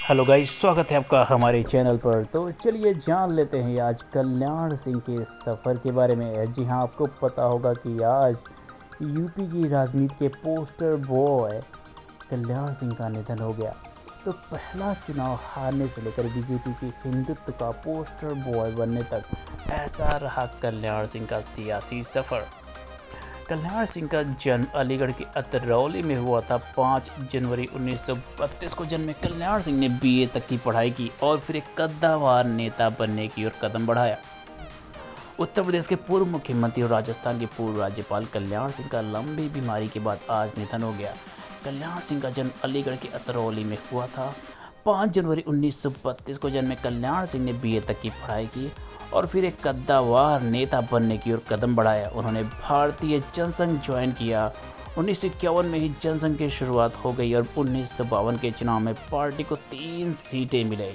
Hello guys, स्वागत है आपका हमारे चैनल पर। तो चलिए जान लेते हैं आज कल्याण सिंह के सफ़र के बारे में। जी हाँ, आपको पता होगा कि आज यूपी की राजनीति के पोस्टर बॉय कल्याण सिंह का निधन हो गया। तो पहला चुनाव हारने से लेकर बीजेपी के हिंदुत्व का पोस्टर बॉय बनने तक ऐसा रहा कल्याण सिंह का सियासी सफ़र। कल्याण सिंह का जन्म अलीगढ़ के अतरौली में हुआ था। 5 जनवरी 1932 को जन्मे कल्याण सिंह ने बीए तक की पढ़ाई की और फिर एक कद्दावर नेता बनने की ओर कदम बढ़ाया। उत्तर प्रदेश के पूर्व मुख्यमंत्री और राजस्थान के पूर्व राज्यपाल कल्याण सिंह का लंबी बीमारी के बाद आज निधन हो गया। कल्याण सिंह का जन्म अलीगढ़ के अतरौली में हुआ था। 5 जनवरी 1932 को जन्मे कल्याण सिंह ने बीए तक की पढ़ाई की और फिर एक कद्दावर नेता बनने की ओर कदम बढ़ाया। उन्होंने भारतीय जनसंघ ज्वाइन किया। 1951 में ही जनसंघ की शुरुआत हो गई और 1952 के चुनाव में पार्टी को 3 सीटें मिली।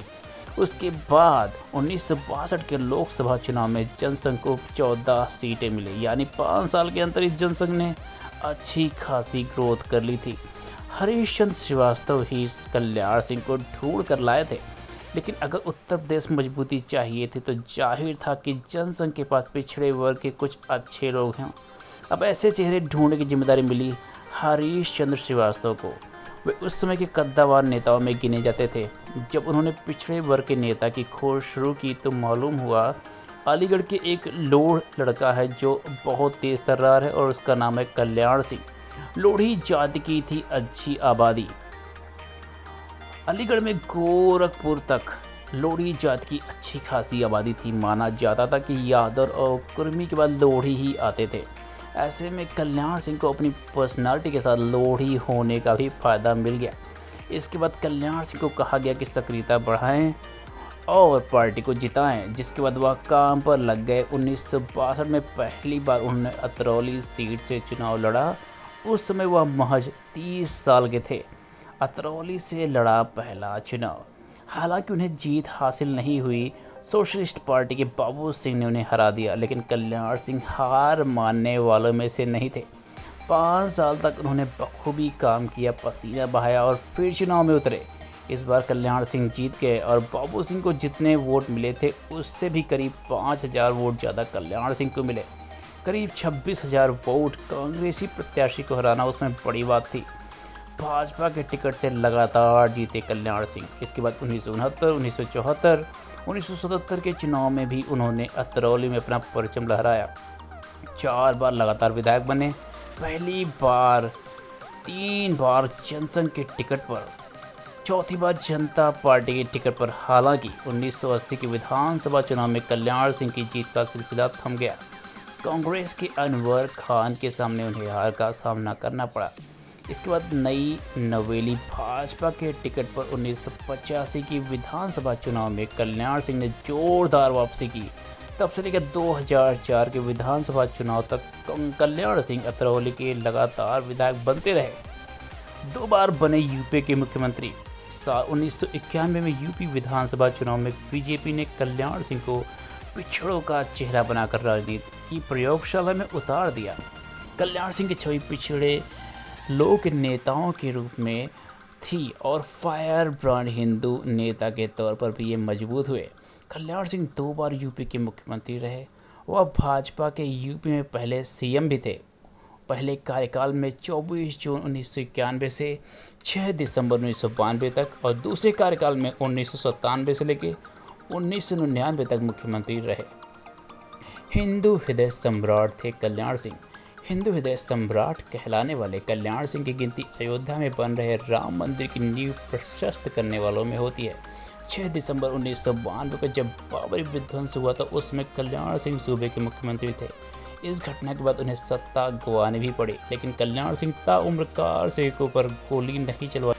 उसके बाद 1962 के लोकसभा चुनाव में जनसंघ को 14 सीटें मिली, यानी 5 साल के अंतर इस जनसंघ ने अच्छी खासी ग्रोथ कर ली थी। हरीशचंद्र श्रीवास्तव ही कल्याण सिंह को ढूंढ कर लाए थे, लेकिन अगर उत्तर प्रदेश में मजबूती चाहिए थी तो जाहिर था कि जनसंघ के पास पिछड़े वर्ग के कुछ अच्छे लोग हैं। अब ऐसे चेहरे ढूंढने की जिम्मेदारी मिली हरीशचंद्र श्रीवास्तव को। वे उस समय के कद्दावर नेताओं में गिने जाते थे। जब उन्होंने पिछड़े वर्ग के नेता की खोज शुरू की तो मालूम हुआ अलीगढ़ के एक लोढ़ लड़का है जो बहुत तेज तर्रार है और उसका नाम है कल्याण सिंह। लोढ़ी जाति की थी अच्छी आबादी। अलीगढ़ में गोरखपुर तक लोढ़ी जाति की अच्छी खासी आबादी थी। माना जाता था कि यादव और कुर्मी के बाद लोढ़ी ही आते थे। ऐसे में कल्याण सिंह को अपनी पर्सनालिटी के साथ लोढ़ी होने का भी फ़ायदा मिल गया। इसके बाद कल्याण सिंह को कहा गया कि सक्रियता बढ़ाएं और पार्टी को जिताएं, जिसके बाद वह काम पर लग गए। 1962 में पहली बार उन्होंने अतरौली सीट से चुनाव लड़ा। उस समय वह महज 30 साल के थे। अतरौली से लड़ा पहला चुनाव। हालांकि उन्हें जीत हासिल नहीं हुई। सोशलिस्ट पार्टी के बाबू सिंह ने उन्हें हरा दिया, लेकिन कल्याण सिंह हार मानने वालों में से नहीं थे। 5 साल तक उन्होंने बखूबी काम किया, पसीना बहाया और फिर चुनाव में उतरे। इस बार कल्याण सिंह जीत गए और बाबू सिंह को जितने वोट मिले थे उससे भी करीब 5000 वोट ज़्यादा कल्याण सिंह को मिले। करीब 26,000 वोट कांग्रेसी प्रत्याशी को हराना उसमें बड़ी बात थी। भाजपा के टिकट से लगातार जीते कल्याण सिंह। इसके बाद 1969, 1974, 1977 के चुनाव में भी उन्होंने अतरौली में अपना परचम लहराया। 4 बार लगातार विधायक बने। पहली बार 3 बार जनसंघ के टिकट पर, चौथी बार जनता पार्टी के टिकट पर। हालांकि 1980 के विधानसभा चुनाव में कल्याण सिंह की जीत का सिलसिला थम गया। कांग्रेस के अनवर खान के सामने उन्हें हार का सामना करना पड़ा। इसके बाद नई नवेली भाजपा के टिकट पर 1985 की विधानसभा चुनाव में कल्याण सिंह ने जोरदार वापसी की। तब से लेकर 2004 के विधानसभा चुनाव तक कल्याण सिंह अतरौली के लगातार विधायक बनते रहे। 2 बार बने यूपी के मुख्यमंत्री। साल 1991 में यूपी विधानसभा चुनाव में बीजेपी ने कल्याण सिंह को पिछड़ों का चेहरा बनाकर राजनीति की प्रयोगशाला में उतार दिया। कल्याण सिंह की छवि पिछड़े लोक नेताओं के रूप में थी और फायर ब्रांड हिंदू नेता के तौर पर भी ये मजबूत हुए। कल्याण सिंह 2 बार यूपी के मुख्यमंत्री रहे। वह भाजपा के यूपी में पहले सीएम भी थे। पहले कार्यकाल में 24 जून 1991 से 6 दिसंबर 1992 तक और दूसरे कार्यकाल में 1997 से लेकर 1999 तक मुख्यमंत्री रहे। हिंदू हृदय सम्राट थे कल्याण सिंह। हिंदू हृदय सम्राट कहलाने वाले कल्याण सिंह की गिनती अयोध्या में बन रहे राम मंदिर की नींव प्रशस्त करने वालों में होती है। 6 दिसंबर 1992 को जब बाबरी विध्वंस हुआ तो उसमें कल्याण सिंह सूबे के मुख्यमंत्री थे। इस घटना के बाद उन्हें सत्ता गंवानी भी पड़ी, लेकिन कल्याण सिंह ताउम्र कार सेवकों पर गोली नहीं चलवाई।